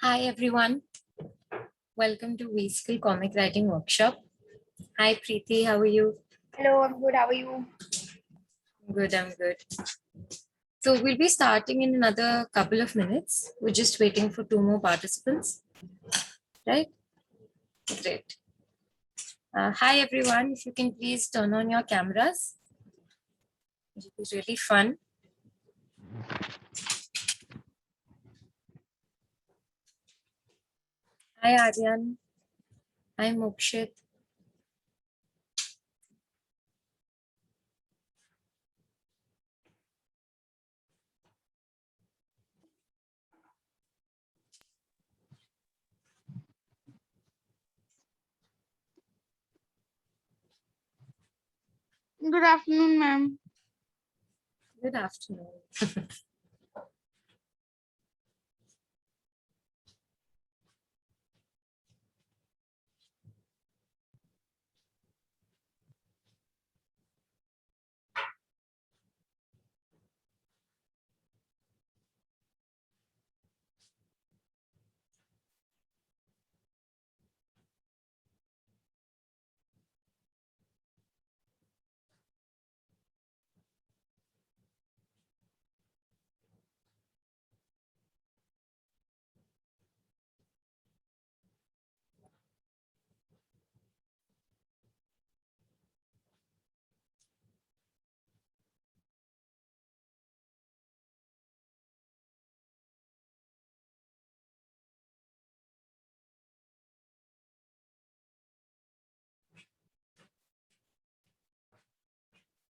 Hi everyone, welcome to WeSkill Comic Writing Workshop. Hi Preeti, how are you? Hello, I'm good. How are you? Good, I'm good. So we'll be starting in another couple of minutes. We're just waiting for 2 more participants, right? Great. Hi everyone, if you can please turn on your cameras. It was really fun. Hi Aryan. Hi Mokshit. Good afternoon, ma'am. Good afternoon.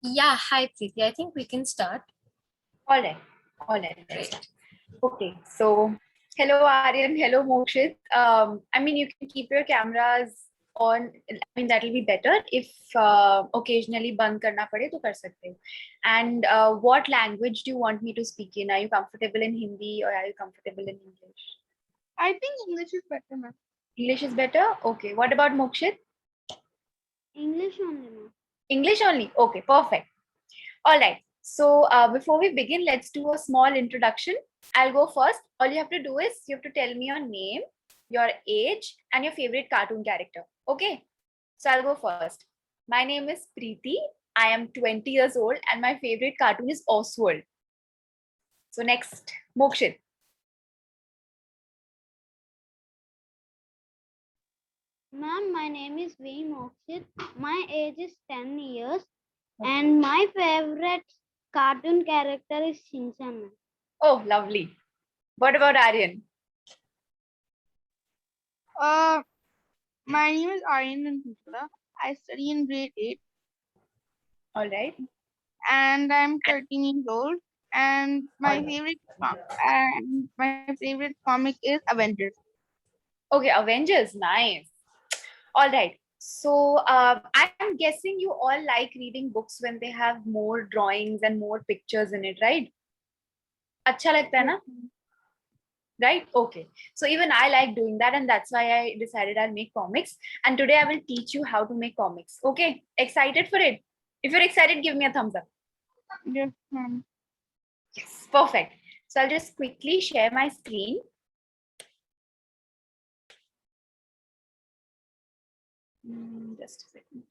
Yeah, hi Preeti. I think we can start. All right. Right. Okay. So, hello, Aryan. Hello, Mokshit. You can keep your cameras on. That'll be better. If occasionally band karna pade, to kar sakte ho. And what language do you want me to speak in? Are you comfortable in Hindi or are you comfortable in English? I think English is better, ma'am. English is better. Okay. What about Mokshit? English only, ma'am. English only. Okay. Perfect. All right. So before we begin, let's do a small introduction. I'll go first. All you have to do is you have to tell me your name, your age, and your favorite cartoon character. Okay. So I'll go first. My name is Preeti. I am 20 years old and my favorite cartoon is Oswald. So next, Mokshit. Ma'am, my name is V. Mokshit. My age is 10 years and my favorite cartoon character is Shinchan. Oh, lovely. What about Aryan? My name is Aryan Putla. I study in grade 8 All right. and I'm 13 years old. And my All right. favorite comic is Avengers. Okay, Avengers. Nice. All right. So I'm guessing you all like reading books when they have more drawings and more pictures in it, right? अच्छा लगता है ना? Right? Okay. So even I like doing that, and that's why I decided I'll make comics. And today I will teach you how to make comics. Okay. Excited for it? If you're excited, give me a thumbs up. Yes, ma'am. Yes. Perfect. So I'll just quickly share my screen. Just a second.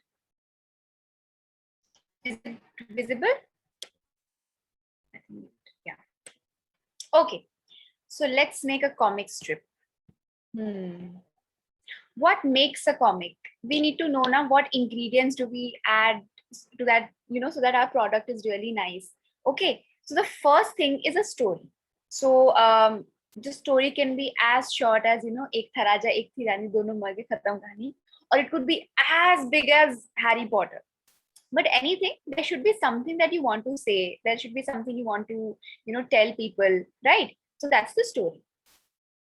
Is it visible? I think, yeah. Okay. So let's make a comic strip. What makes a comic? We need to know now what ingredients do we add to that, so that our product is really nice. Okay. So the first thing is a story. So the story can be as short as, ek tha raja, ek thi rani, dono mar ke khatam kahani, or it could be as big as Harry Potter. But anything, there should be something that you want to say. There should be something you want to, tell people, right? So that's the story.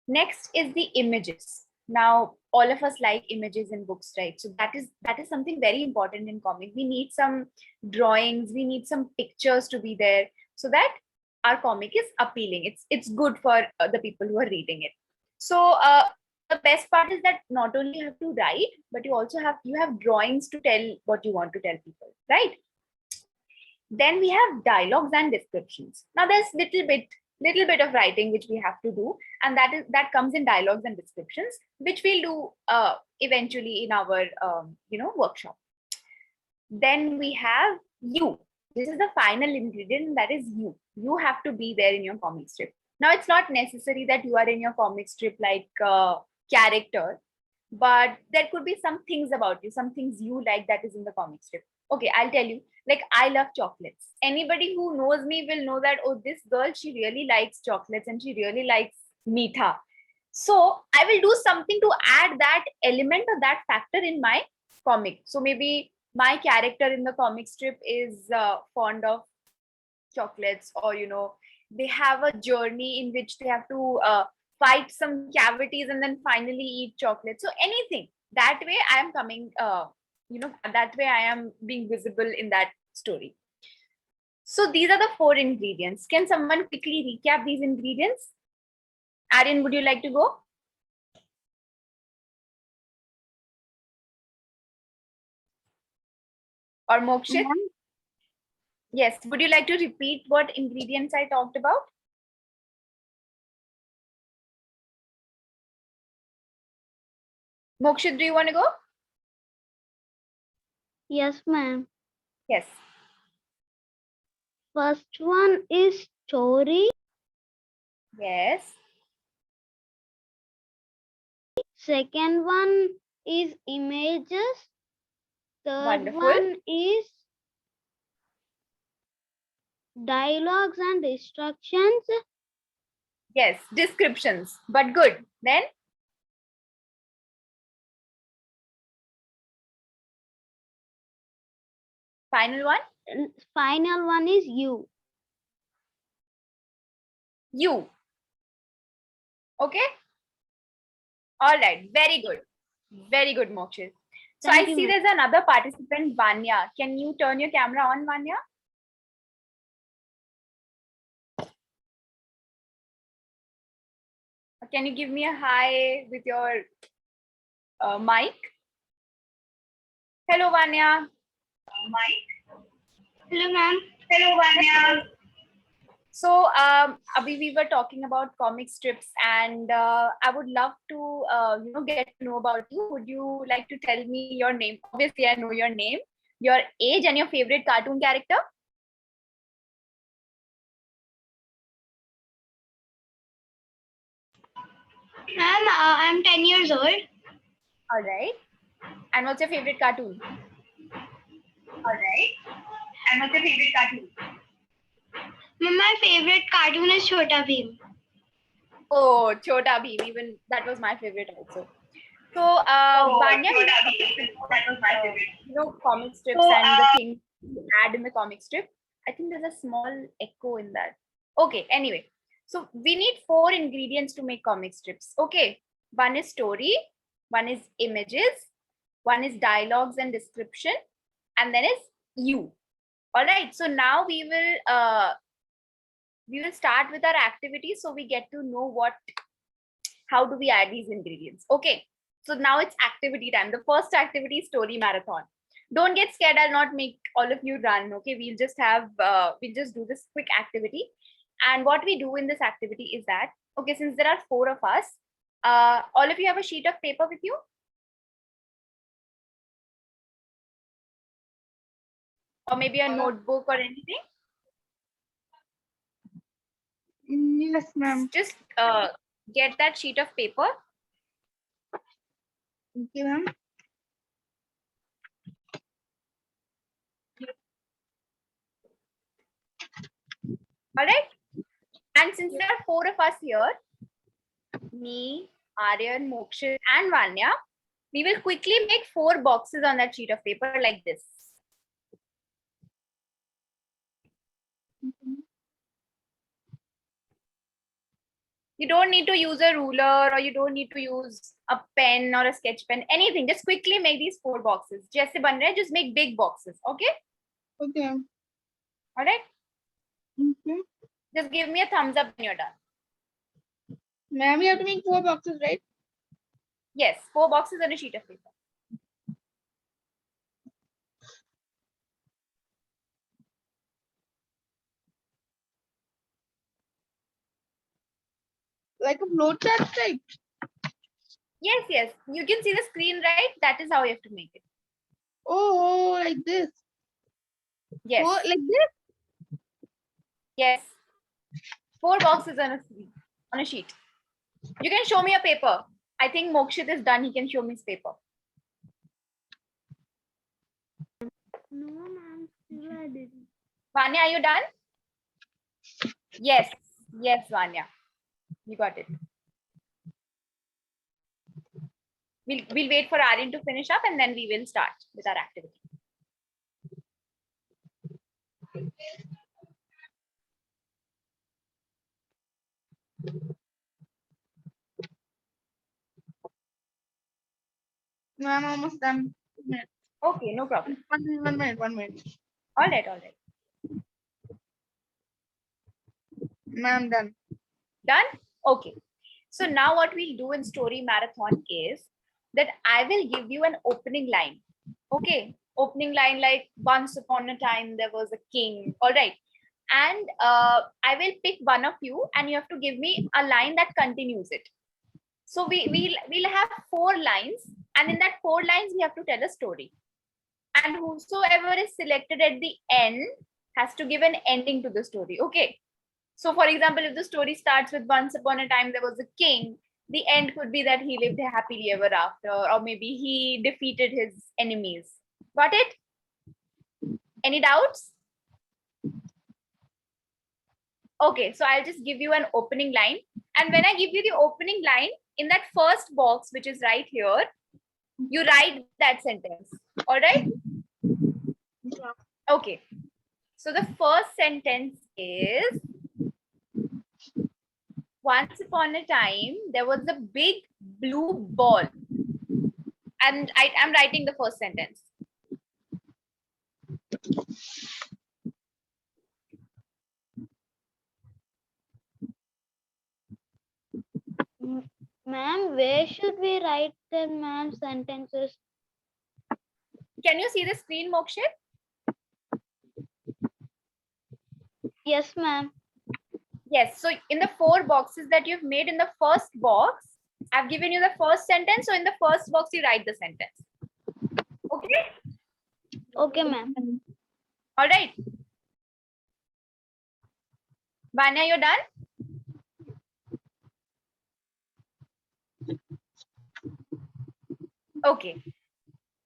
Next is the images. Now, all of us like images in books, right? So that is something very important in comic. We need some drawings, we need some pictures to be there so that our comic is appealing. It's good for the people who are reading it. So the best part is that not only you have to write, but you have drawings to tell what you want to tell people, right? Then we have dialogues and descriptions. Now there's little bit little bit of writing which we have to do, and that comes in dialogues and descriptions, which we'll do eventually in our workshop. Then we have you. This is the final ingredient, that is you. You have to be there in your comic strip. Now, it's not necessary that you are in your comic strip like character, but there could be some things about you, some things you like that is in the comic strip. Okay, I'll tell you. Like, I love chocolates. Anybody who knows me will know that, oh, this girl, she really likes chocolates and she really likes meetha. So I will do something to add that element or that factor in my comic. So maybe my character in the comic strip is fond of chocolates, or they have a journey in which they have to fight some cavities and then finally eat chocolate. So anything that way I am coming, that way I am being visible in that story. So these are the 4 ingredients. Can someone quickly recap these ingredients? Aryan, would you like to go? Or Mokshit? Yes, would you like to repeat what ingredients I talked about? Mokshit, do you want to go? Yes, ma'am. Yes. First one is story. Yes. Second one is images. Third Wonderful. one is dialogues and instructions. Yes, descriptions, but good. Then final one? Final one is you. You. Okay. All right. Very good. Very good, Mokshit. So Thank I you, see ma'am. there's another participant, Vanya. Can you turn your camera on, Vanya? Can you give me a hi with your mic? Hello, Vanya. Mic. Hello, ma'am. Hello, Vanya. So, Abhi, we were talking about comic strips, and I would love to, get to know about you. Would you like to tell me your name? Obviously, I know your name, your age, and your favorite cartoon character. Ma'am, I'm 10 years old. All right. And what's your favorite cartoon? All right. And what's your favorite cartoon? Ma'am, my favorite cartoon is Chota Bheem. Oh, Chota Bheem. Even that was my favorite also. So, Vanya, that was my favorite. Comic strips and the things you add in the comic strip. I think there's a small echo in that. Okay, anyway. So we need 4 ingredients to make comic strips. Okay. One is story, one is images, one is dialogues and description, and then is you. All right. So now we will start with our activity, so we get to know how do we add these ingredients. Okay. So now it's activity time. The first activity is story marathon. Don't get scared. I'll not make all of you run. Okay. We'll just do this quick activity. And what we do in this activity is that, okay, since there are 4 of us, all of you have a sheet of paper with you? Or maybe a notebook or anything? Yes, ma'am. Just get that sheet of paper. Okay, ma'am. All right. And since there are 4 of us here, me, Aryan, Mokshit, and Vanya, we will quickly make 4 boxes on that sheet of paper like this. You don't need to use a ruler, or you don't need to use a pen or a sketch pen, anything. Just quickly make these 4 boxes. Jaise ban rahe, just make big boxes. Okay? Okay. All right? Mm-hmm. Just give me a thumbs up when you're done. Ma'am, we have to make 4 boxes, right? Yes, 4 boxes on a sheet of paper. like a flowchart type. Yes, yes. You can see the screen, right? That is how you have to make it. Oh, like this. Yes. Oh, like this. Yes. 4 boxes on a screen, on a sheet. You can show me a paper. I think Mokshit is done. He can show me his paper. No, ma'am, still I didn't. Vanya, are you done? Yes. Yes, Vanya. You got it. We'll wait for Aryan to finish up and then we will start with our activity. No, I'm almost done. Okay, no problem. 1 minute, 1 minute. All right, all right. No, I'm done. Done? Okay. So now what we'll do in story marathon is that I will give you an opening line. Okay. Opening line like once upon a time there was a king. All right. And I will pick one of you and you have to give me a line that continues it. So we'll have 4 lines, and in that 4 lines we have to tell a story. And whosoever is selected at the end has to give an ending to the story. Okay. So, for example, if the story starts with once upon a time there was a king, the end could be that he lived happily ever after, or maybe he defeated his enemies. Got it? Any doubts? Okay, so I'll just give you an opening line. And when I give you the opening line, in that first box, which is right here, you write that sentence. All right? Yeah. Okay. So the first sentence is, once upon a time, there was a big blue ball. And I'm writing the first sentence. Ma'am, where should we write the ma'am sentences? Can you see the screen, Mokshit? Yes, ma'am. Yes. So in the 4 boxes that you've made, in the first box, I've given you the first sentence. So in the first box, you write the sentence. Okay? Okay, ma'am. All right. Vanya, you're done? Okay.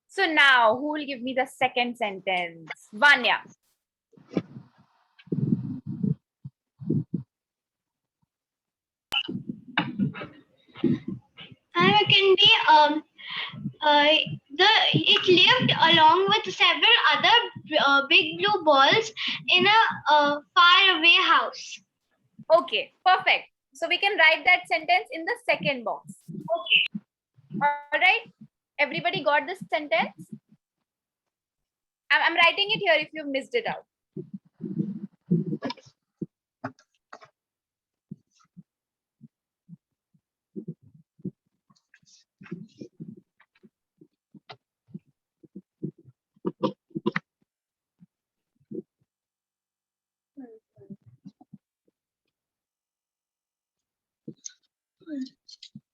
So now, who will give me the second sentence? Vanya. And it can be it lived along with several other big blue balls in a far away house. Okay, perfect. So we can write that sentence in the second box. Okay. All right. Everybody got this sentence? I'm writing it here if you missed it out.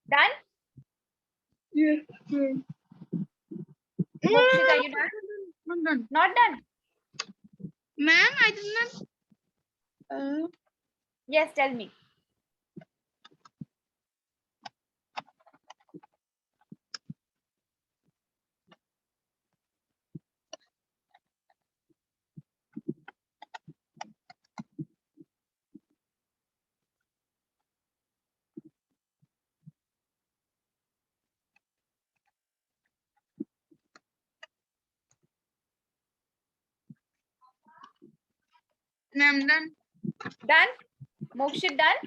Done? Yeah. Mokshit, are you done? I'm done. Not done? Ma'am, I did not. Yes, tell me. I'm done. Done? Mokshit done?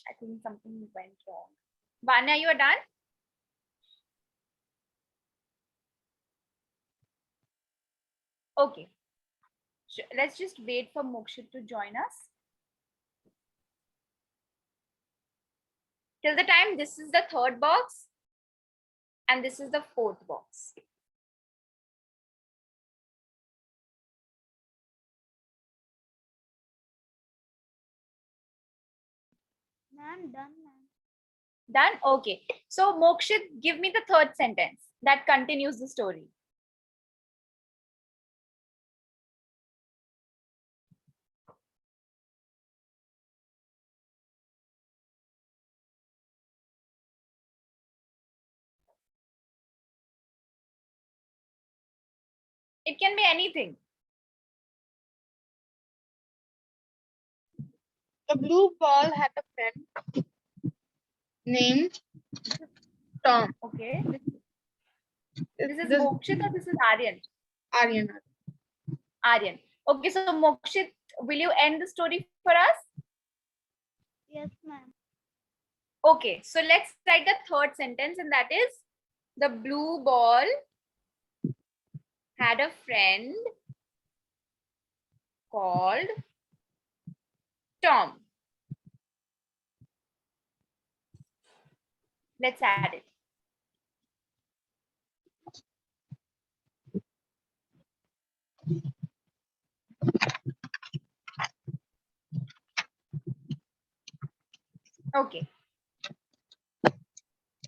I think something went wrong. Vanya, you are done? Okay. Let's just wait for Mokshit to join us. Till the time, this is the third box. And this is the fourth box. Ma'am, done, ma'am. Done? Okay. So Mokshit, give me the third sentence that continues the story. It can be anything. The blue ball had a friend named Tom. Okay. This is This Mokshit or this is Aryan? Aryan. Aryan. Okay, so Mokshit, will you end the story for us? Yes, ma'am. Okay, so let's write the third sentence, and that is the blue ball had a friend called Tom. Let's add it. Okay.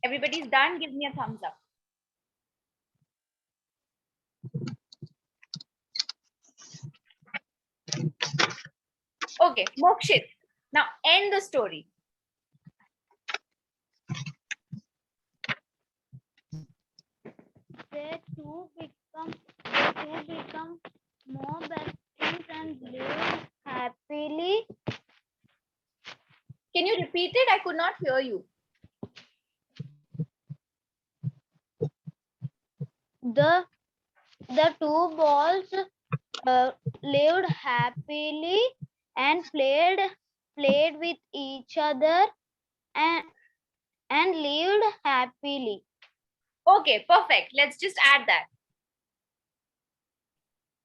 Everybody's done. Give me a thumbs up. Okay, Mokshit. Now end the story. They two become more best friends and live happily. Can you repeat it? I could not hear you. The two balls lived happily and played with each other and lived happily. Okay, perfect. Let's just add that.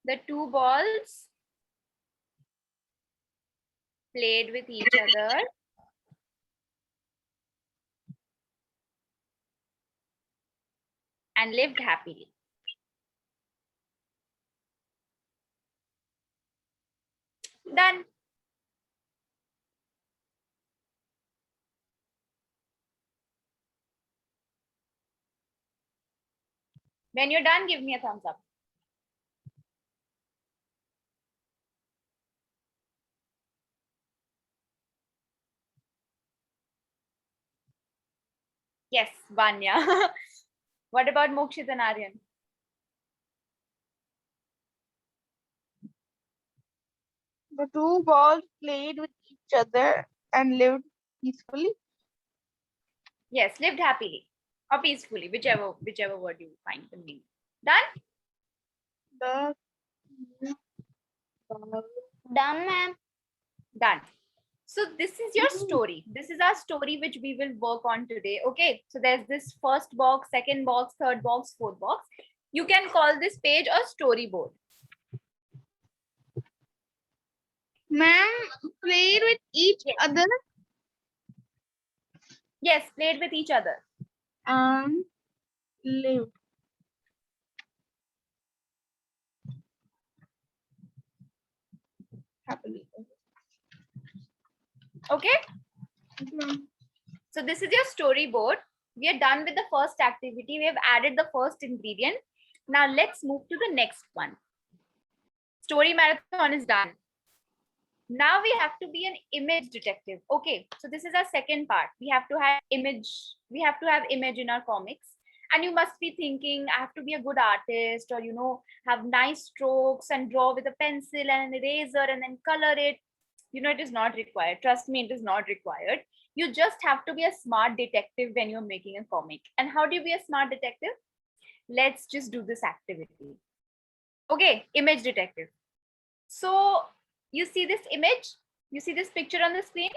The two balls played with each other and lived happily. Done. When you're done, give me a thumbs up. Yes, Vanya. What about Mokshit and Aryan? The two balls played with each other and lived peacefully. Yes, lived happily or peacefully, whichever word you find convenient. Done? The ball Done, ma'am. Done. So this is your story. This is our story which we will work on today. Okay. So there's this first box, second box, third box, fourth box. You can call this page a storyboard. ma'am played with each other Yes, played with each other. and lived happily. Okay. So this is your storyboard. We are done with the first activity. We have added the first ingredient. Now let's move to the next one. Story marathon is done. Now we have to be an image detective. Okay, so this is our second part. We have to have image. We have to have image in our comics. And you must be thinking, I have to be a good artist, or have nice strokes and draw with a pencil and an eraser and then color it. It is not required. Trust me, it is not required. You just have to be a smart detective when you're making a comic. And how do you be a smart detective? Let's just do this activity. Okay, image detective. So you see this image? You see this picture on the screen?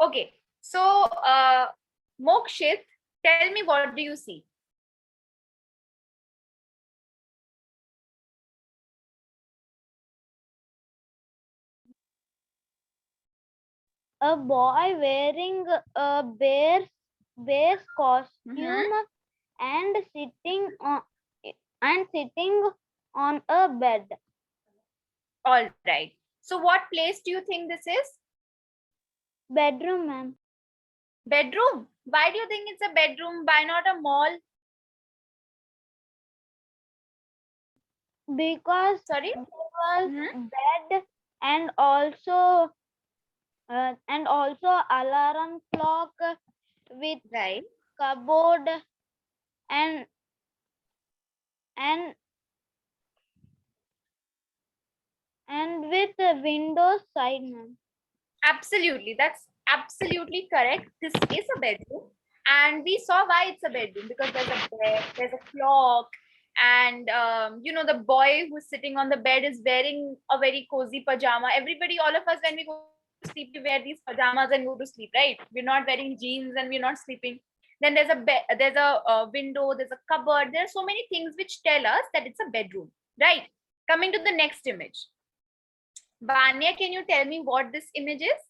Okay, so Mokshit, tell me, what do you see? A boy wearing a bear wears costume Mhm. and sitting on a bed. All right. So what place do you think this is? Bedroom, ma'am. Bedroom. Why do you think it's a bedroom? Why not a mall? Because Sorry? there was Mhm. bed and also alarm clock with Right. cupboard and and and with the windows side, ma'am. Absolutely. That's absolutely correct. This is a bedroom. And we saw why it's a bedroom because there's a bed, there's a clock, and the boy who's sitting on the bed is wearing a very cozy pajama. Everybody, all of us, when we go to sleep, we wear these pajamas and go to sleep, right? We're not wearing jeans and we're not sleeping. Then there's a bed, there's a window, there's a cupboard. There are so many things which tell us that it's a bedroom, right? Coming to the next image. Vanya, can you tell me what this image is?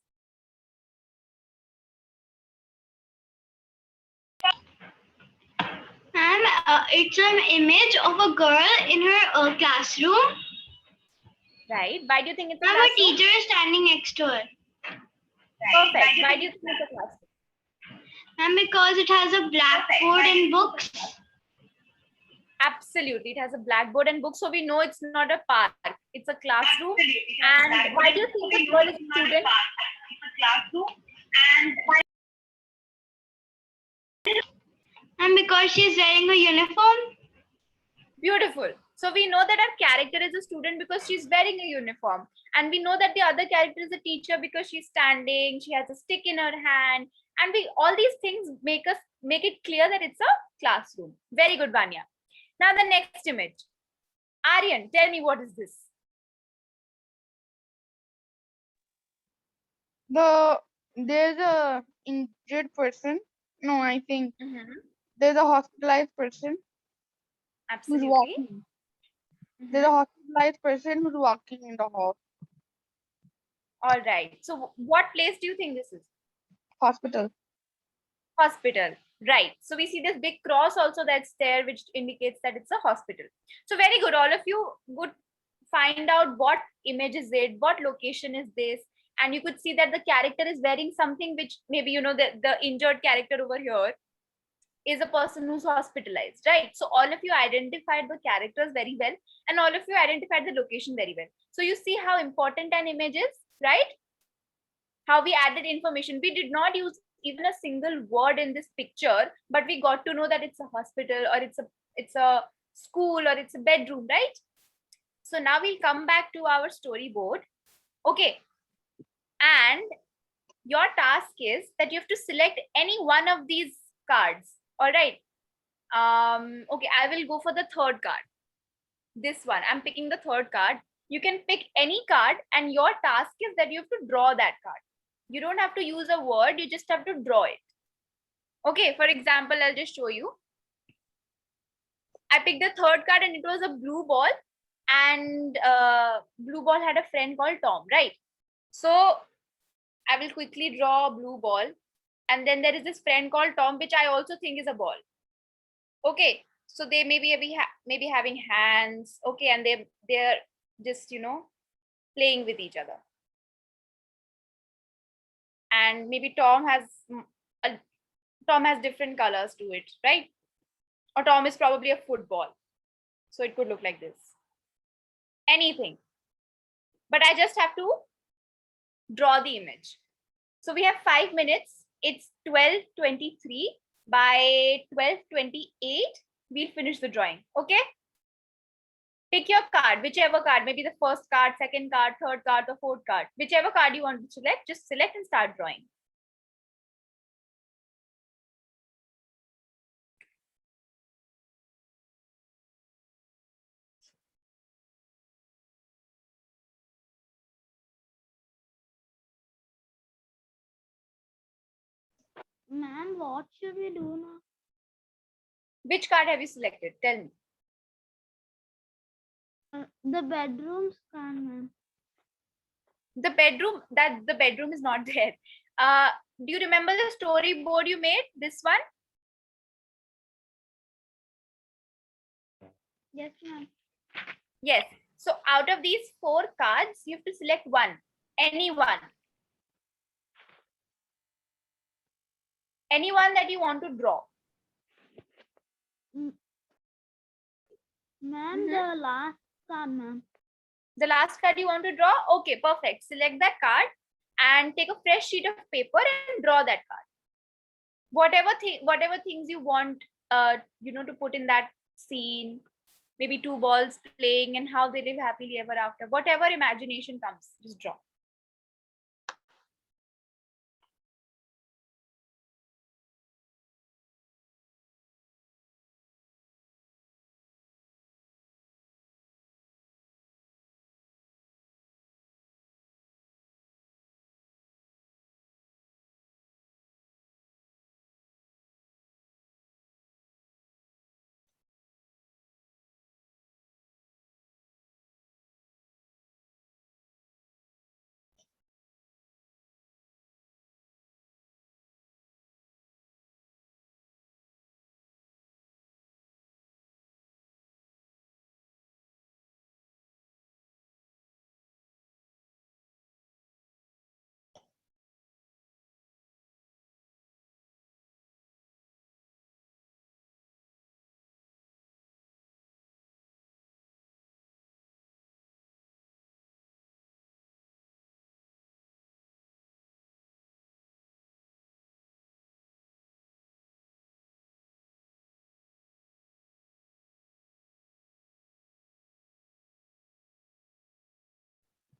And it's an image of a girl in her classroom. Right. Why do you think it's a And her classroom? teacher is standing next to her. Perfect. Why do you think it's a classroom? And because it has a blackboard and books. Absolutely. It has a blackboard and book, so we know it's not a park. It's a classroom. And why do you think this girl is a student? And because she's wearing a uniform. Beautiful. So we know that our character is a student because she's wearing a uniform. And we know that the other character is a teacher because she's standing, she has a stick in her hand. And we all these things make it clear that it's a classroom. Very good, Vanya. Now the next image. Aryan, tell me what is this? There's a injured person. No, I think Mm-hmm. there's a hospitalized person who's Absolutely. walking. There's a hospitalized person who's walking in the hall. All right. So what place do you think this is? Hospital. Hospital. Right. So we see this big cross also that's there, which indicates that it's a hospital. So very good. All of you would find out what image is it, what location is this, and you could see that the character is wearing something which maybe the injured character over here is a person who's hospitalized, right? So all of you identified the characters very well, and all of you identified the location very well. So you see how important an image is, right? How we added information. We did not use even a single word in this picture, but we got to know that it's a hospital or it's a school or it's a bedroom, right? So now we'll come back to our storyboard. Okay. And your task is that you have to select any one of these cards. All right. Okay, I will go for the third card. This one. I'm picking the third card. You can pick any card, and your task is that you have to draw that card. You don't have to use a word, you just have to draw it. Okay, for example, I'll just show you. I picked the third card and it was a blue ball, and blue ball had a friend called Tom, right? So I will quickly draw a blue ball, and then there is this friend called Tom, which I also think is a ball. Okay, so they maybe having hands. Okay, and they're just playing with each other. And maybe Tom has different colors to it, right? Or Tom is probably a football. So it could look like this. Anything. But I just have to draw the image. So we have 5 minutes. It's 12:23. By 12:28, we'll finish the drawing. Okay? Pick your card, whichever card, maybe the first card, second card, third card, or fourth card. Whichever card you want to select, just select and start drawing. Ma'am, what should we do now? Which card have you selected? Tell me. The bedroom scan, ma'am. The bedroom is not there. Do you remember the storyboard you made? This one? Yes, ma'am. Yes. So out of these 4 cards, you have to select one. Any one. Anyone that you want to draw. Ma'am, Mhm. the last card, ma'am. The last card you want to draw? Okay, perfect. Select that card and take a fresh sheet of paper and draw that card. Whatever things you want, to put in that scene, maybe 2 balls playing and how they live happily ever after. Whatever imagination comes, just draw.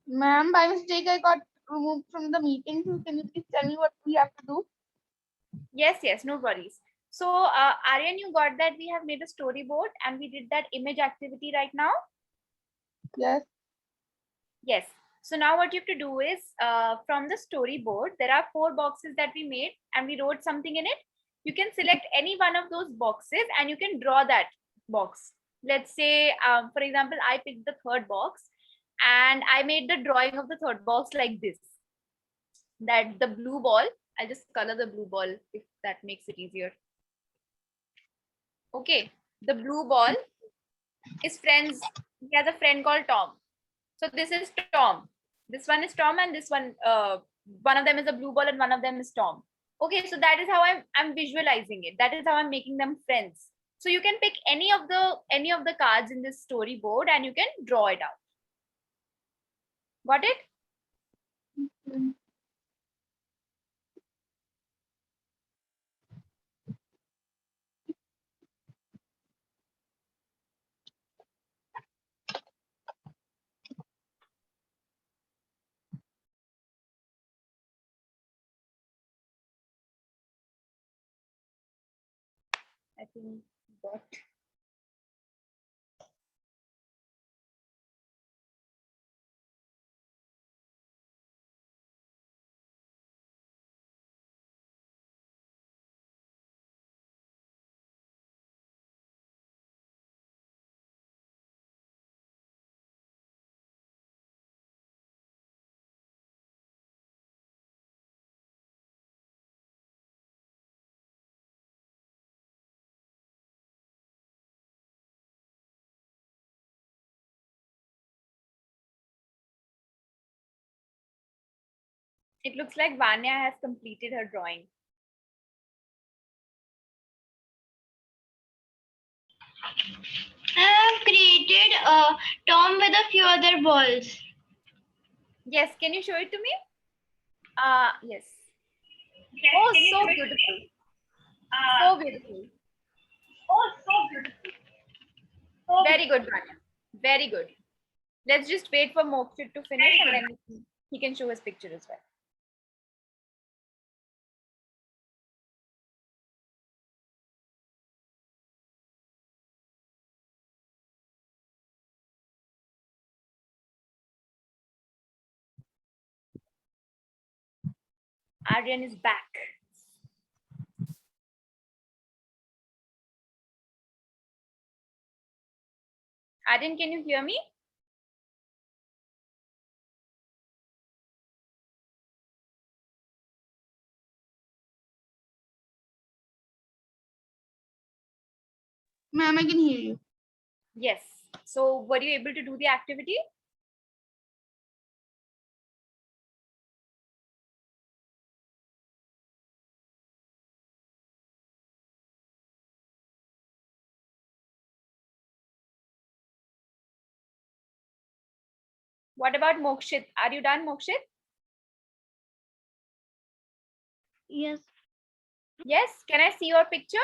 Ma'am, by mistake, I got removed from the meeting. So can you please tell me what we have to do? Yes, no worries. So, Aryan, you got that we have made a storyboard and we did that image activity right now? Yes. Yes. So now what you have to do is, from the storyboard, there are 4 boxes that we made and we wrote something in it. You can select any one of those boxes and you can draw that box. Let's say, for example, I picked the 3rd box and I made the drawing of the 3rd box like this. That the blue ball, I'll just color the blue ball if that makes it easier. Okay, the blue ball is friends. He has a friend called Tom. So this is Tom. This one is Tom, and this one of them is a blue ball, and one of them is Tom. Okay, so that is how I'm visualizing it. That is how I'm making them friends. So you can pick any of the cards in this storyboard, and you can draw it out. Got it? I think got. It looks like Vanya has completed her drawing. I have created a Tom with a few other balls. Yes, can you show it to me? Yes. Oh, so beautiful. So beautiful. Very good, Vanya. Very good. Let's just wait for Mokshit to finish and then he can show his picture as well. Aryan is back. Aryan, can you hear me? Ma'am, I can hear you. Yes. So were you able to do the activity? What about Mokshit? Are you done, Mokshit? Yes. Yes. Can I see your picture?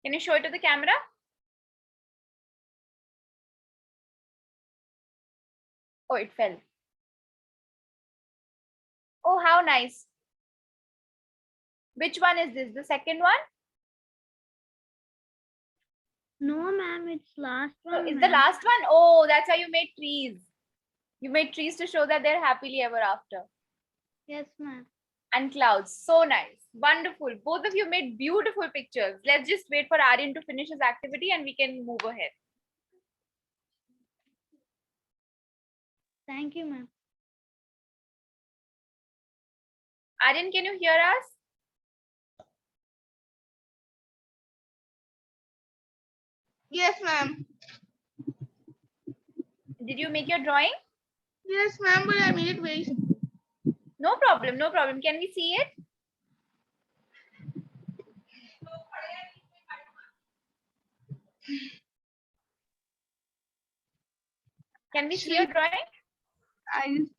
Can you show it to the camera? Oh, it fell. Oh, how nice. Which one is this? The second one? No, ma'am, it's last So one. is the ma'am. last one? Oh, that's how you made trees. You made trees to show that they're happily ever after. Yes, ma'am. And clouds. So nice. Wonderful. Both of you made beautiful pictures. Let's just wait for Aryan to finish his activity and we can move ahead. Thank you, ma'am. Aryan, can you hear us? Yes, ma'am. Did you make your drawing? Yes, ma'am, but I made it very simple. No problem. No problem. Can we see it? Can we see your drawing? I just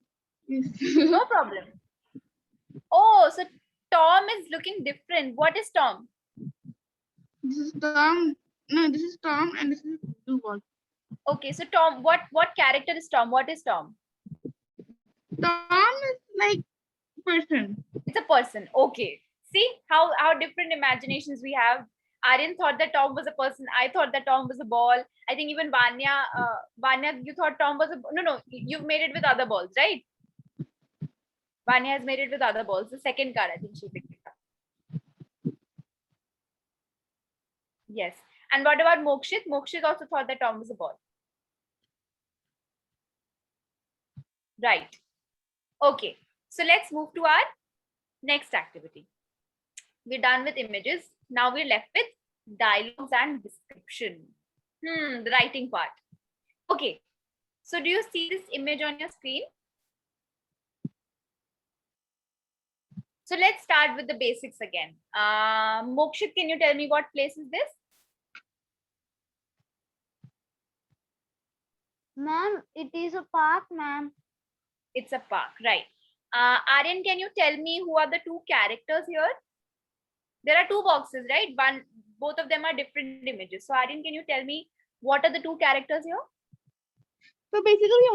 yes. No problem. Oh, so Tom is looking different. What is Tom? This is Tom. No, this is Tom, and this is blue ball. Okay, so Tom, what character is Tom? What is Tom? Tom is like person. It's a person. Okay. See how different imaginations we have. Aryan thought that Tom was a person. I thought that Tom was a ball. I think even Vanya, you thought Tom was a no. You've made it with other balls, right? Vanya has made it with other balls. The second card, I think she picked it up. Yes. And what about Mokshit? Mokshit also thought that Tom was a ball. Right. Okay. So let's move to our next activity. We're done with images. Now we're left with dialogues and description. The writing part. Okay. So do you see this image on your screen? So let's start with the basics again. Mokshit, can you tell me what place is this? Ma'am, it is a park, ma'am. It's a park, right? Aryan, can you tell me who are the two characters here? There are two boxes, right? Both of them are different images. So Aryan, can you tell me what are the two characters here? So basically,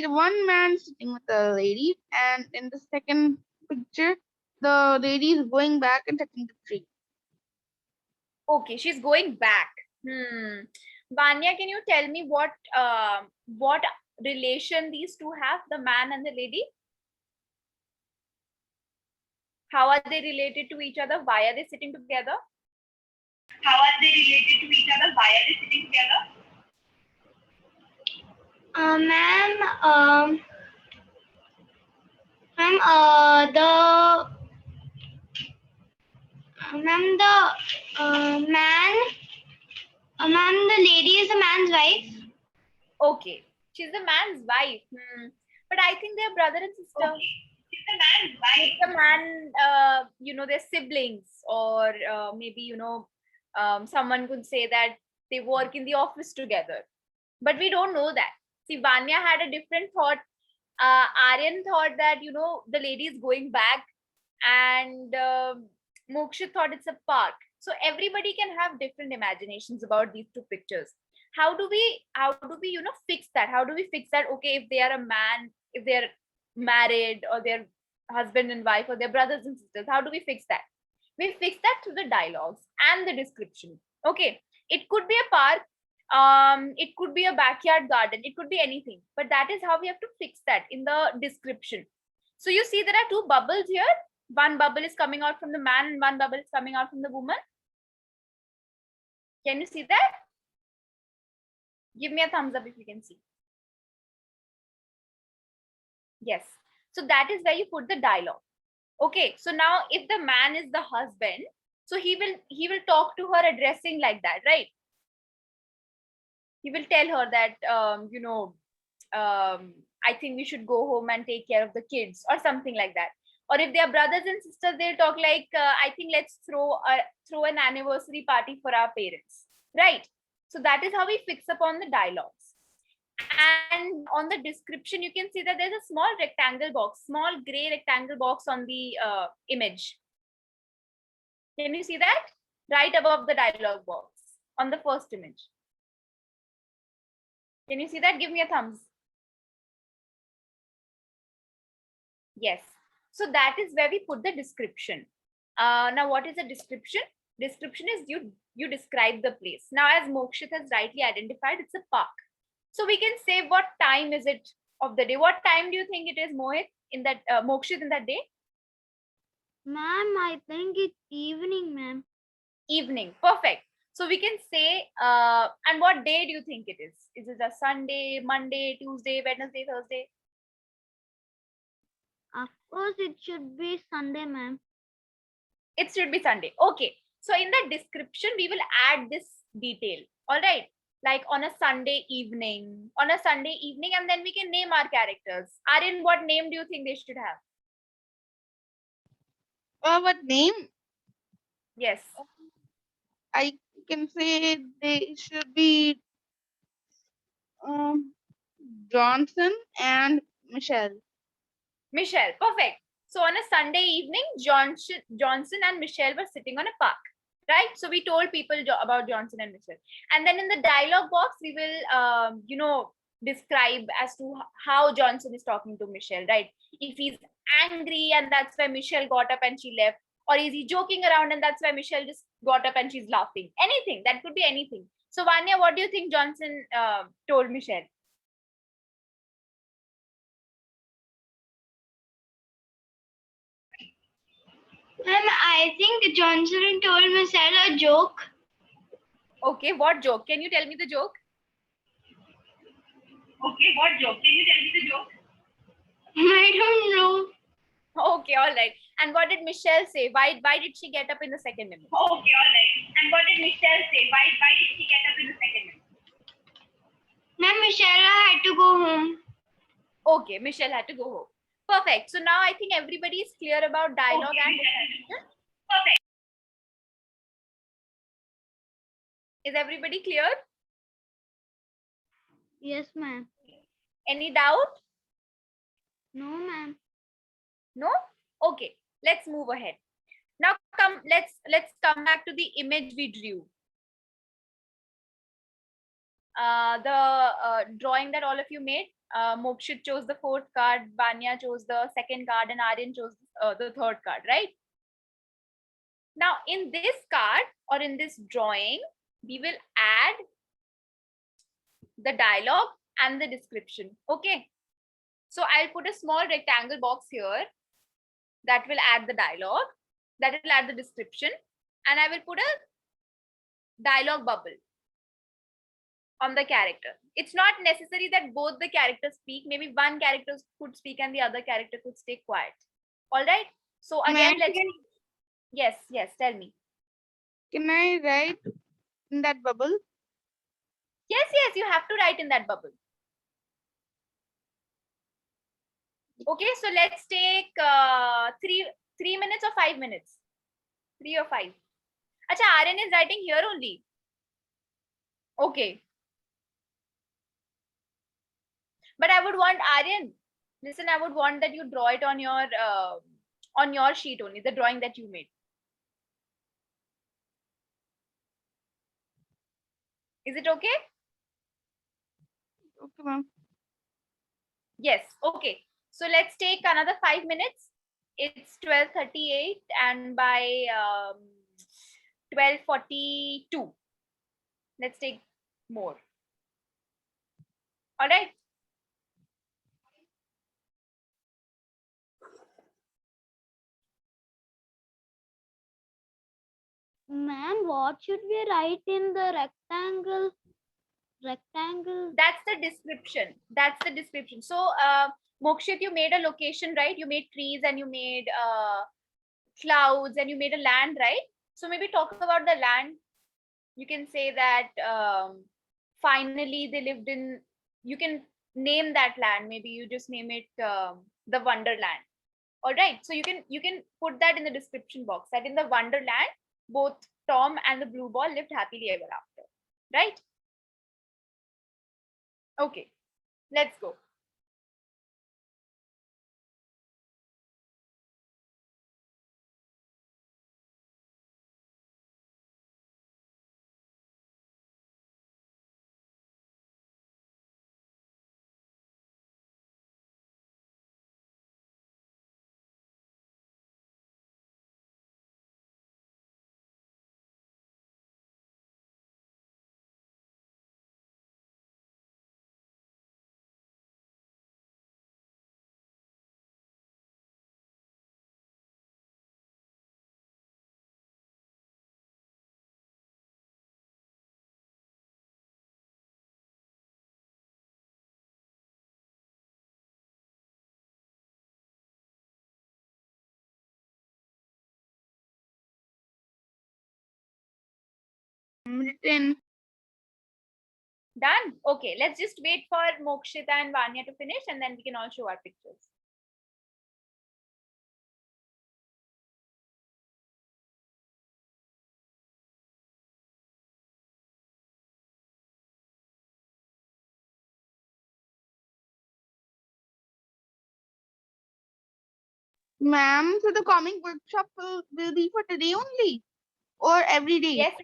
one man sitting with a lady, and in the second picture, the lady is going back and touching the tree. Okay, she's going back. Vanya, can you tell me what relation these two have, the man and the lady? How are they related to each other? Why are they sitting together? How are they related to each other? Why are they sitting together? Ma'am, the lady is the man's wife. Okay, she's the man's wife. But I think they're brother and sister. Okay. She's the man's wife. The man, they're siblings, or maybe someone could say that they work in the office together. But we don't know that. See, Vanya had a different thought. Aryan thought that the lady is going back, and Moksha thought it's a park. So everybody can have different imaginations about these two pictures. How do we fix that? How do we fix that? Okay, if they are a man, if they're married, or they're husband and wife, or they're brothers and sisters, how do we fix that? We fix that through the dialogues and the description. Okay, it could be a park, it could be a backyard garden, it could be anything, but that is how we have to fix that in the description. So you see there are two bubbles here. One bubble is coming out from the man and one bubble is coming out from the woman. Can you see that? Give me a thumbs up if you can see. Yes. So that is where you put the dialogue. Okay. So now if the man is the husband, so he will talk to her addressing like that, right? He will tell her that I think we should go home and take care of the kids or something like that. Or if they are brothers and sisters, they'll talk like, I think let's throw an anniversary party for our parents, right? So that is how we fix upon the dialogues. And on the description, you can see that there's a small rectangle box, small gray rectangle box on the image. Can you see that? Right above the dialogue box on the first image. Can you see that? Give me a thumbs. Yes. So that is where we put the description. Now, what is a description? Description is you describe the place. Now, as Mokshit has rightly identified, it's a park. So we can say what time is it of the day. What time do you think it is, Mohit, in that Mokshit, in that day? Ma'am, I think it's evening, ma'am. Evening. Perfect. So we can say, and what day do you think it is? Is it a Sunday, Monday, Tuesday, Wednesday, Thursday? Of course, it should be Sunday, ma'am. It should be Sunday. Okay. So in the description, we will add this detail. All right. Like on a Sunday evening, and then we can name our characters. Aryan, what name do you think they should have? What name? Yes. I can say they should be Johnson and Michelle. Michelle. Perfect. So on a Sunday evening, Johnson and Michelle were sitting on a park. Right. So we told people about Johnson and Michelle. And then in the dialogue box, we will, describe as to how Johnson is talking to Michelle, right? If he's angry and that's why Michelle got up and she left, or is he joking around and that's why Michelle just got up and she's laughing? Anything. That could be anything. So Vanya, what do you think Johnson told Michelle? Ma'am, I think Johnson told Michelle a joke. Okay, what joke? Can you tell me the joke? Okay, what joke? Can you tell me the joke? I don't know. Okay, all right. And what did Michelle say? Why did she get up in the second image? Okay, all right. And what did Michelle say? Why did she get up in the second minute? Ma'am, Michelle had to go home. Okay, Michelle had to go home. Perfect. So now I think everybody is clear about dialogue and description. Perfect. Is everybody clear? Yes, ma'am. Any doubt? No, ma'am. No? Okay, let's move ahead. Now let's come back to the image we drew. The drawing that all of you made. Mokshit chose the fourth card, Vanya chose the second card, and Aryan chose the third card, right? Now, in this card or in this drawing, we will add the dialogue and the description. Okay. So I'll put a small rectangle box here that will add the dialogue, that will add the description, and I will put a dialogue bubble on the character. It's not necessary that both the characters speak. Maybe one character could speak and the other character could stay quiet. All right. So again, let's. Yes, tell me. Can I write in that bubble? Yes, you have to write in that bubble. Okay, so let's take 3 minutes or 5 minutes. 3 or 5. Acha, Aryan is writing here only. Okay. But I would want Aryan. Listen, I would want that you draw it on your sheet only, the drawing that you made. Is it okay? Okay, ma'am. Yes. Okay. So let's take another 5 minutes. It's 12:38 and by 12:42. Let's take more. All right. Ma'am, what should we write in the rectangle? That's the description. That's the description. So, Mokshit, you made a location, right? You made trees and you made clouds and you made a land, right? So maybe talk about the land. You can say that finally they lived in. You can name that land. Maybe you just name it the Wonderland. All right. So you can put that in the description box. That in the Wonderland, both Tom and the blue ball lived happily ever after. Right? Okay. Let's go. Written. Done? Okay, let's just wait for Mokshita and Vanya to finish and then we can all show our pictures. Ma'am, so the comic workshop will be for today only or every day? Yes,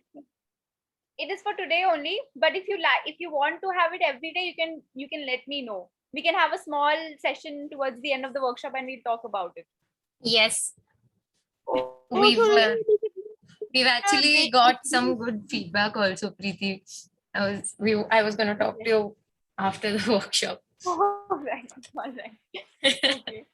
it is for today only. But if you want to have it every day, you can let me know. We can have a small session towards the end of the workshop and we'll talk about it. Yes, Oh, we've so we've actually got some good feedback also, Preeti. I was gonna talk to you after the workshop. All right, all right. Okay.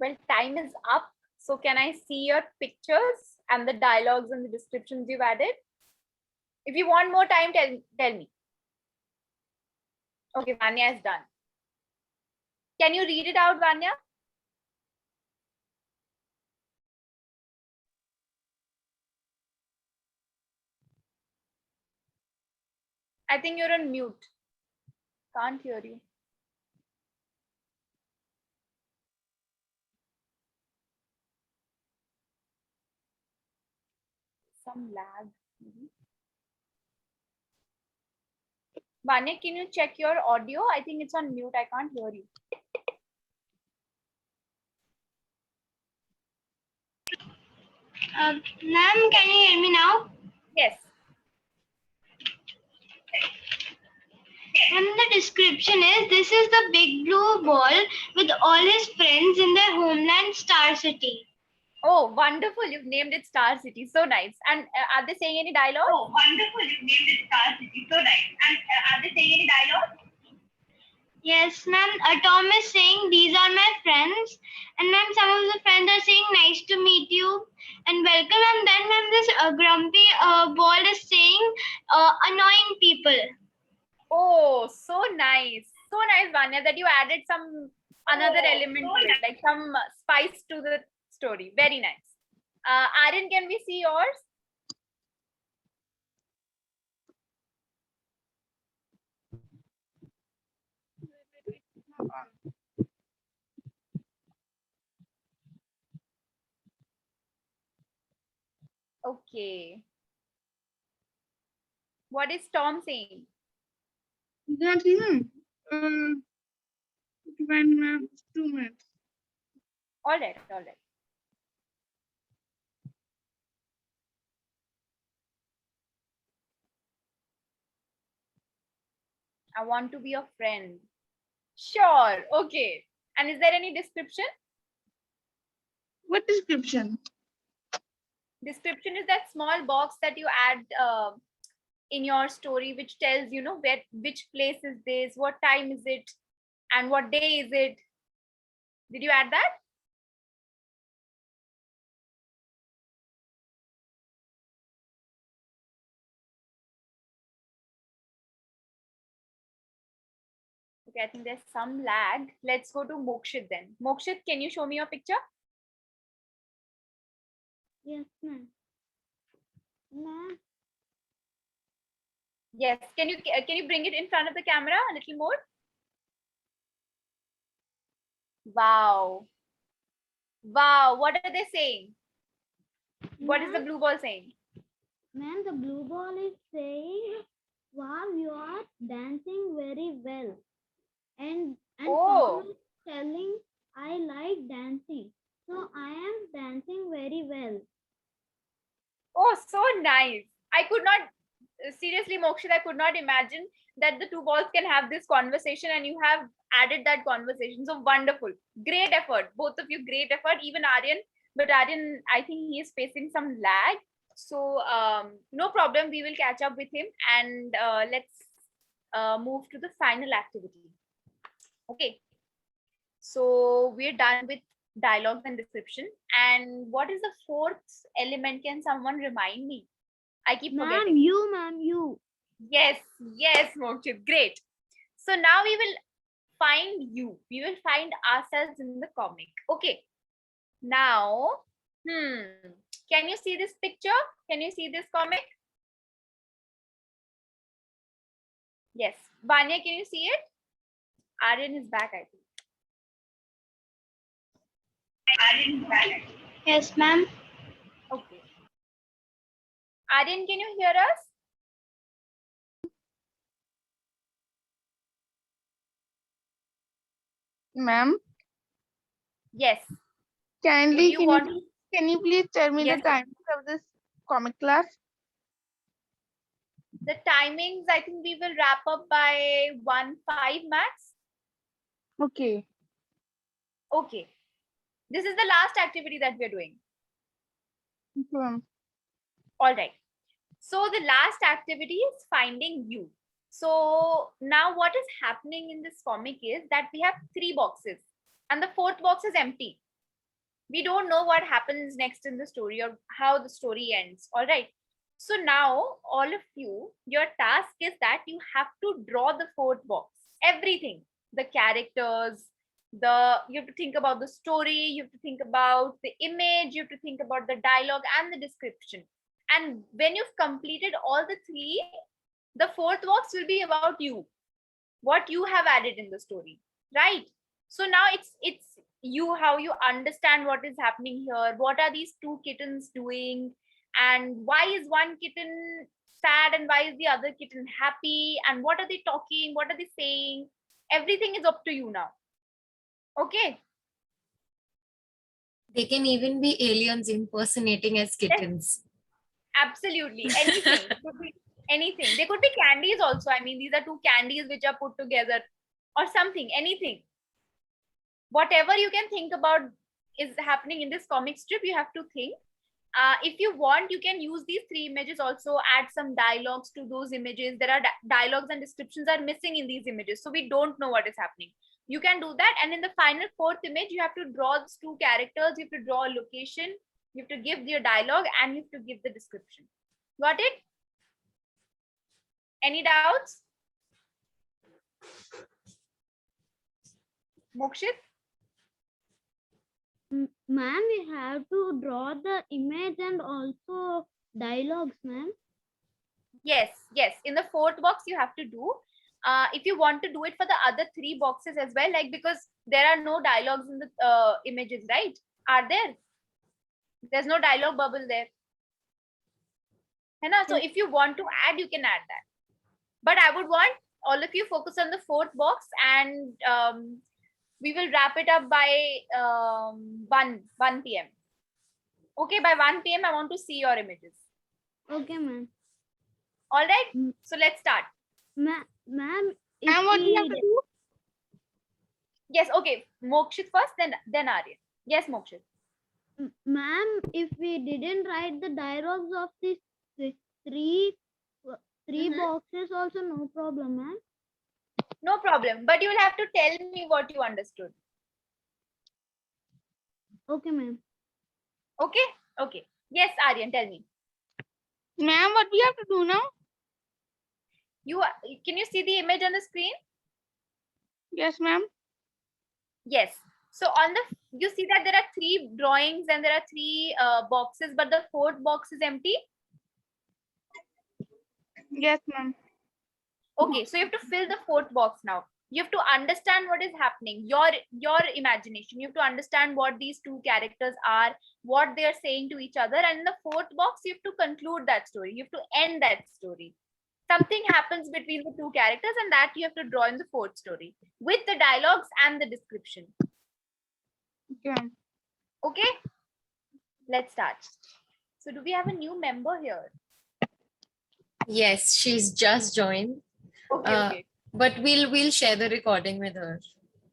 Well, time is up. So can I see your pictures and the dialogues and the descriptions you've added? If you want more time, tell me. Okay, Vanya is done. Can you read it out, Vanya? I think you're on mute. Can't hear you. Some lag. Maybe. Vanya, can you check your audio? I think it's on mute. I can't hear you. Ma'am, can you hear me now? Yes. And the description is, this is the big blue ball with all his friends in their homeland Star City. Oh, wonderful. You've named it Star City. So nice. And are they saying any dialogue? Oh, wonderful. You've named it Star City. So nice. And are they saying any dialogue? Yes, ma'am. Tom is saying, these are my friends. And ma'am, some of the friends are saying, nice to meet you and welcome. And then ma'am, this grumpy ball is saying, annoying people. Oh, so nice. So nice, Vanya, that you added some another element to it, like some spice to the story. Very nice. Aryan, can we see yours? Okay. What is Tom saying? you can't see them. 2 minutes. All right, all right. I want to be a friend. Sure. Okay. And is there any description? What description? Description is that small box that you add in your story, which tells, you know, where, which place is this, what time is it, and what day is it. Did you add that? Okay, I think there's some lag. Let's go to Mokshit then. Mokshit, can you show me your picture? Yes, ma'am. Ma'am, Yes. Can you bring it in front of the camera a little more? Wow. Wow. What are they saying? What is the ma'am, blue ball saying? ma'am, the blue ball is saying, wow, you are dancing very well. And Oh. Tom is telling, I like dancing. So I am dancing very well. Oh, so nice. I could not, seriously, Mokshit, I could not imagine that the two balls can have this conversation, and you have added that conversation. So wonderful. Great effort. Both of you, great effort. Even Aryan, but Aryan, I think he is facing some lag. So no problem. We will catch up with him, and let's move to the final activity. Okay. So we're done with dialogues and description. And what is the fourth element? Can someone remind me? I keep Ma'am, forgetting. you. Yes, yes, Mokshit. Great. So now we will find you. We will find ourselves in the comic. Okay. Now, can you see this picture? Can you see this comic? Yes. Vanya, can you see it? Aryan is back, I think. Aryan is back. Yes, ma'am. Okay. Aryan, can you hear us? Ma'am, Yes. kindly Do you want to? can you please tell me Yes. the timings of this comic class? The timings, I think we will wrap up by 1:05 max. Okay. Okay. This is the last activity that we're doing. Okay, ma'am. All right. So the last activity is finding you. So now what is happening in this comic is that we have 3 boxes and the 4th box is empty. We don't know what happens next in the story or how the story ends. All right. So now all of you, your task is that you have to draw the 4th box. Everything, the characters, you have to think about the story, you have to think about the image, you have to think about the dialogue and the description. And when you've completed all the 3, the 4th box will be about you, what you have added in the story, right? So now it's you, how you understand what is happening here, what are these 2 kittens doing, and why is one kitten sad and why is the other kitten happy, and what are they talking, what are they saying. Everything is up to you now. Okay. They can even be aliens impersonating as kittens. Absolutely. Anything. Could be anything. They could be candies also. I mean, these are 2 candies which are put together or something, anything. Whatever you can think about is happening in this comic strip, you have to think. If you want, you can use these 3 images also, add some dialogues to those images. There are dialogues and descriptions are missing in these images, so we don't know what is happening. You can do that, and in the final 4th image, you have to draw these 2 characters, you have to draw a location, you have to give your dialogue, and you have to give the description. Got it? Any doubts? Mokshit? Ma'am, we have to draw the image and also dialogues, ma'am. Yes, yes. In the 4th box, you have to do. If you want to do it for the other 3 boxes as well, like, because there are no dialogues in the images, right? Are there? There's no dialogue bubble there. So if you want to add, you can add that. But I would want all of you focus on the 4th box, and we will wrap it up by 1 p.m. Okay, by 1 p.m. I want to see your images. Okay, ma'am. All right. So let's start. Ma'am, And what we have to do? Yes, okay. Mokshit first, then Aryan. Yes, Mokshit. Ma'am, if we didn't write the dialogues of these three boxes, also no problem, ma'am. No problem. But you will have to tell me what you understood. Okay, ma'am. Okay? Okay. Yes, Aryan, tell me. Ma'am, what we have to do now? Can you see the image on the screen? Yes, ma'am. Yes. So on you see that there are 3 drawings and there are 3 boxes, but the 4th box is empty. Yes, ma'am. Okay, so you have to fill the 4th box now. You have to understand what is happening, your imagination. You have to understand what these 2 characters are, what they are saying to each other, and in the 4th box you have to conclude that story. You have to end that story. Something happens between the 2 characters, and that you have to draw in the 4th story with the dialogues and the description. Okay, ma'am. Okay, let's start. So do we have a new member here? Yes, she's just joined. Okay, okay. But we'll share the recording with her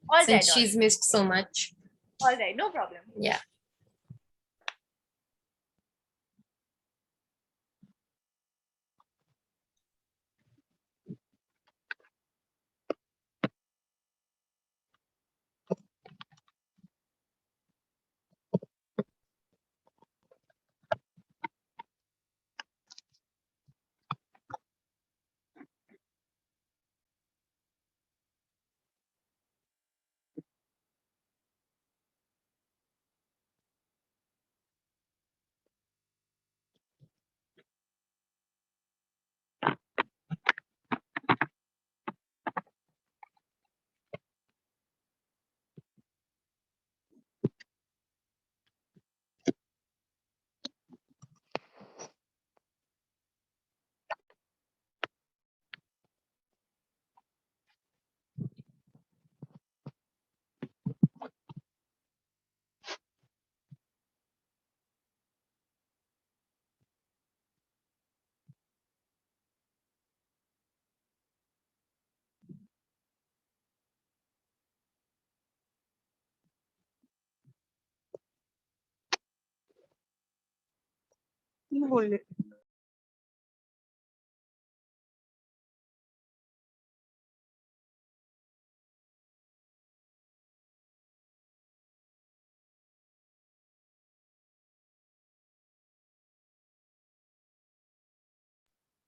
All since right, she's missed so much. all right, no problem. Yeah. You hold it.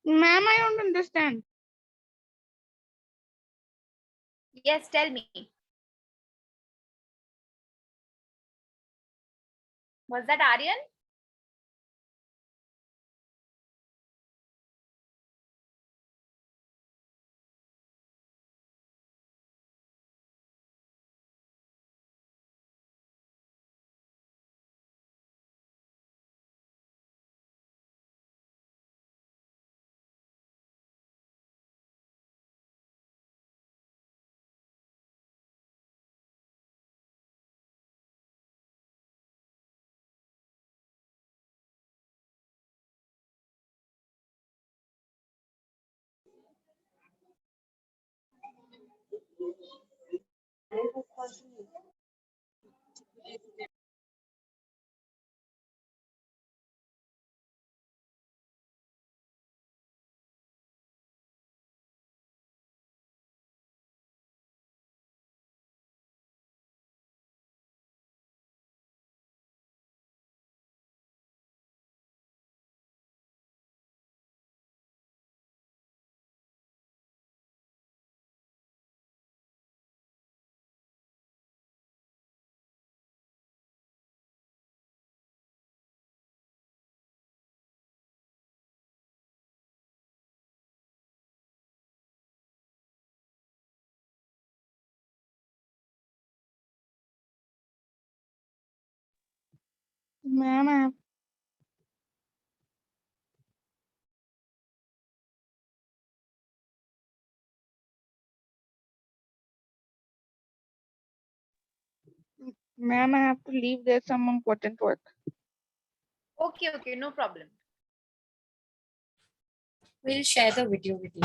Ma'am, I don't understand. Yes, tell me. Was that Aryan? Ma'am, ma'am, I have to leave. There's some important work. Okay, okay, no problem. We'll share the video with you.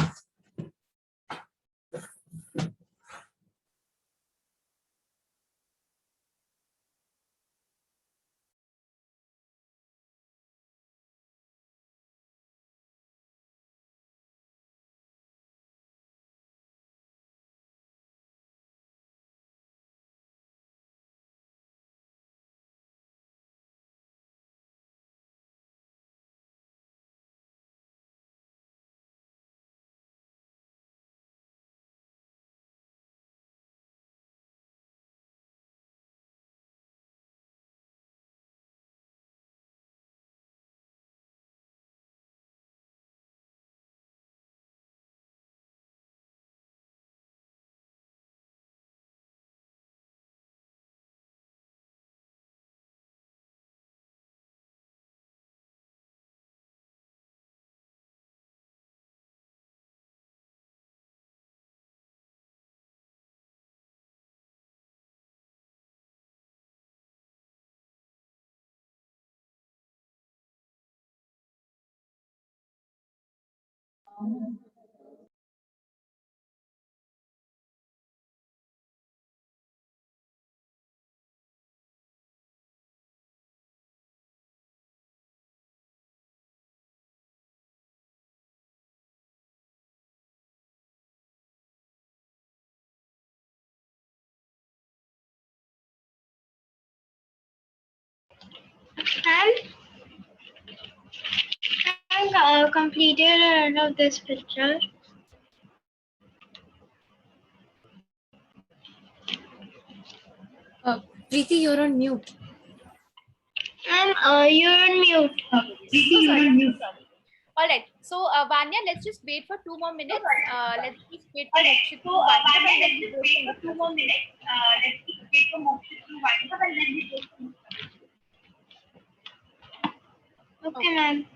And completed end of this picture. Preeti, you're on mute. And you're on mute. So sorry, I'm so sorry. All right. So, Vanya, let's just wait for 2 more minutes. Let's just wait for Mokshit to wind up and then we go for 2 more minutes. Let's just wait for Mokshit to wind up and then we go. Okay, ma'am.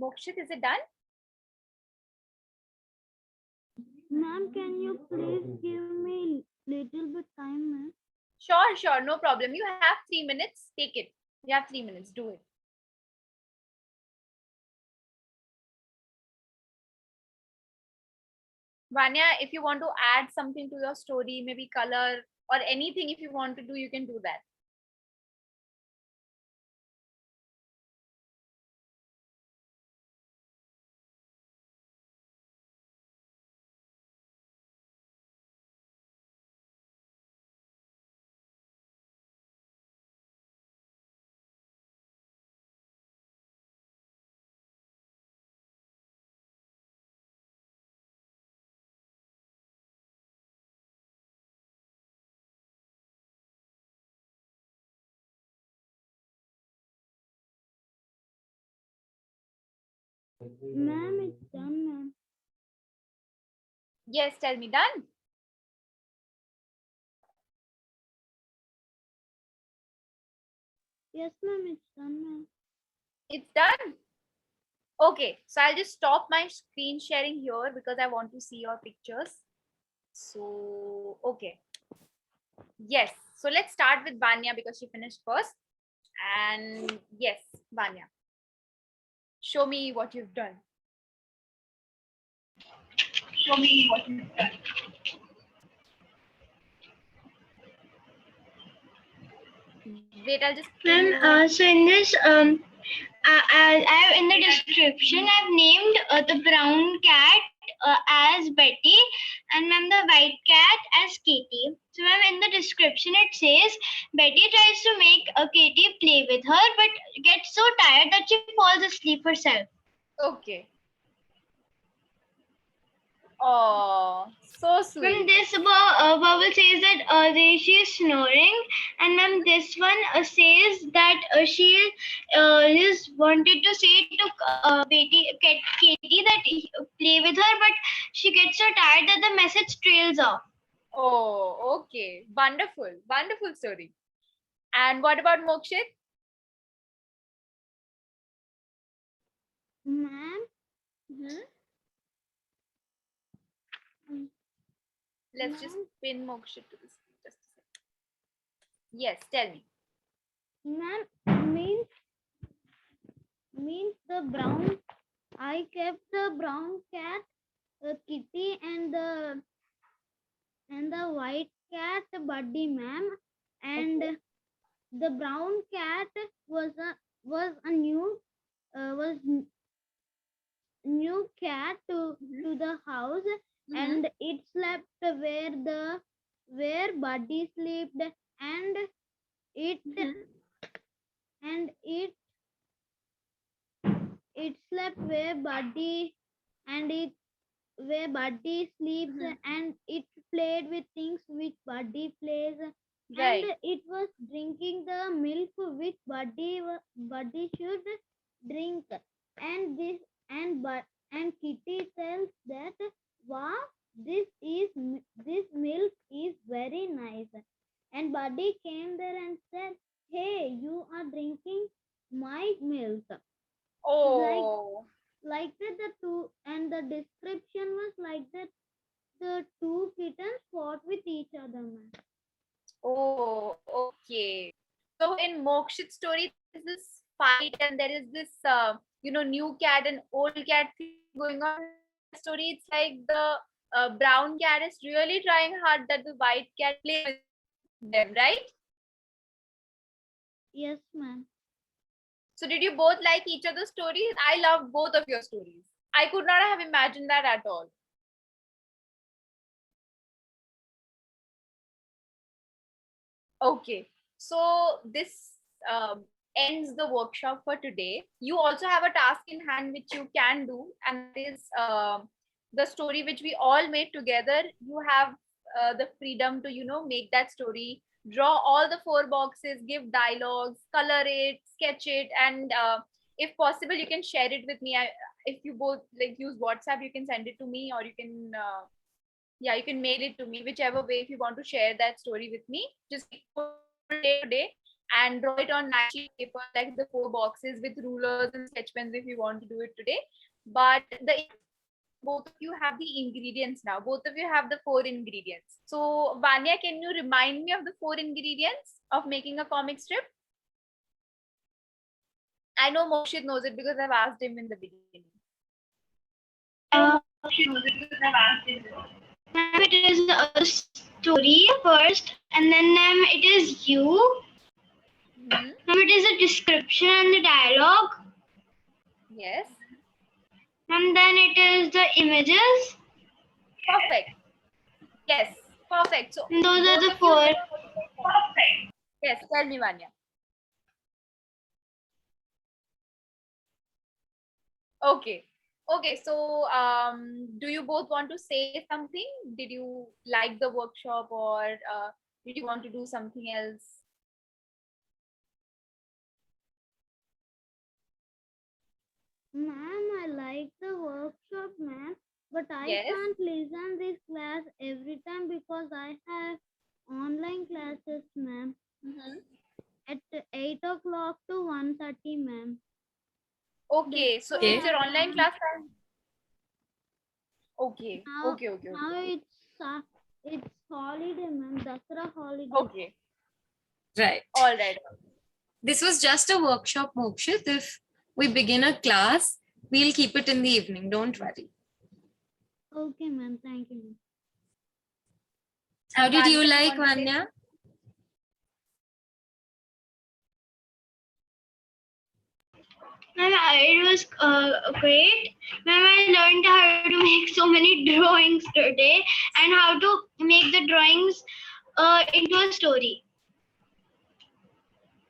Mokshit, is it done? Ma'am, can you please give me little bit time, ma'am? Sure, sure. No problem. You have 3 minutes. Take it. You have 3 minutes. Do it. Vanya, if you want to add something to your story, maybe color or anything, if you want to do, you can do that. Ma'am, it's done, ma'am. Yes, tell me, done? Yes, ma'am, it's done, ma'am. It's done? Okay, so I'll just stop my screen sharing here because I want to see your pictures. So, okay. Yes, so let's start with Vanya because she finished first. And yes, Vanya, show me what you've done. Show me what you've done. Wait, I'll just. Ma'am, so in this, I in the description, I've named the brown cat as Betty and ma'am the white cat as Katie. So ma'am, in the description it says Betty tries to make Katie play with her, but gets so tired that she falls asleep herself. Okay. Oh, so sweet. Ma'am, this bubble says that she is snoring, and ma'am, this one says that she is wanted to say to Katie that play with her, but she gets so tired that the message trails off. Oh, okay. Wonderful. Wonderful story. And what about Mokshit? Ma'am, Let's just pin Mokshit to this. Just a second. Yes, tell me. ma'am, means the brown. I kept the brown cat, Kitty, and the white cat, Buddy, ma'am, and the brown cat was a new new cat to the house, and it slept where Buddy slept, and it and it slept where Buddy and it where Buddy sleeps, and it played with things which Buddy plays, Right. and it was drinking the milk which Buddy should drink, and this and Kitty tells that, wow, this milk is very nice, and Buddy came there and said, hey, you are drinking my milk. Oh. Like that, the two, and the description was like that the two kittens fought with each other, man. Oh, okay. So in Mokshit's story, there is this fight and there is this, new cat and old cat thing going on. In the story, it's like the brown cat is really trying hard that the white cat play with them, right? Yes, ma'am. So did you both like each other's stories? I loved both of your stories. I could not have imagined that at all. Okay, so this ends the workshop for today. You also have a task in hand which you can do, and that is the story which we all made together. You have the freedom to make that story, draw all the 4 boxes, give dialogues, color it, sketch it, and if possible, you can share it with me. If you both use WhatsApp, you can send it to me, or you can you can mail it to me, whichever way. If you want to share that story with me, just day today and draw it on nice sheet paper, like the 4 boxes with rulers and sketch pens if you want to do it today. But both of you have the ingredients now. Both of you have the 4 ingredients. So Vanya, can you remind me of the 4 ingredients of making a comic strip? I know Mokshit knows it because I've asked him in the beginning. Mokshit knows it because I've asked him. Ma'am, it is a story first, and then it is you. Ma'am, it is a description and the dialogue. Yes. And then it is the images. Perfect. Yes, perfect. So those are the 4. Perfect. Yes, tell me, Vanya. Okay. Okay, so do you both want to say something? Did you like the workshop, or did you want to do something else? Ma'am, I like the workshop, ma'am, but I Yes. can't listen this class every time because I have online classes, ma'am, at 8 o'clock to 1:30, ma'am. Okay, so Okay. it's your online class time. Okay. Now, Okay. now it's holiday, ma'am. Dasara holiday. Okay. Right. All right. This was just a workshop, Mokshit. If we begin a class, we'll keep it in the evening. Don't worry. Okay, ma'am. Thank you, ma'am. How did you Vanya, like, want to say Vanya? Ma'am, it was great. Ma'am, I learned how to make so many drawings today and how to make the drawings into a story.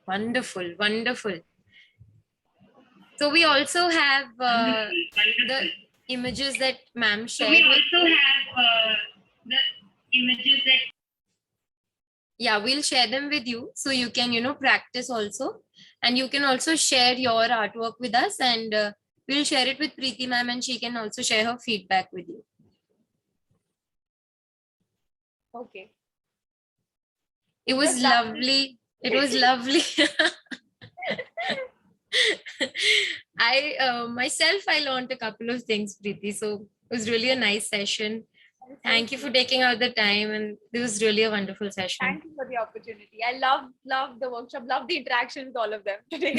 Wonderful, wonderful. So we also have the images that ma'am shared. We also have the images that. Yeah, we'll share them with you so you can, practice also. And you can also share your artwork with us, and we'll share it with Preeti ma'am, and she can also share her feedback with you. Okay. It was lovely. It was lovely. Myself, I learned a couple of things, Preeti. So it was really a nice session. Thank you for taking out the time, and it was really a wonderful session. Thank you for the opportunity. I love the workshop, love the interaction with all of them today.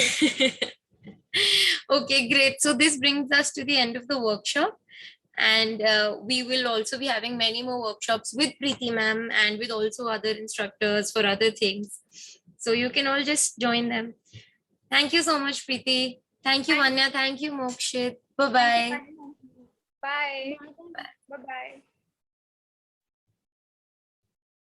Okay, great. So this brings us to the end of the workshop, and we will also be having many more workshops with Preeti ma'am and with also other instructors for other things. So you can all just join them. Thank you so much, Preeti. Thank you, Vanya. Thank you, Mokshit. Bye-bye. Bye. Bye bye.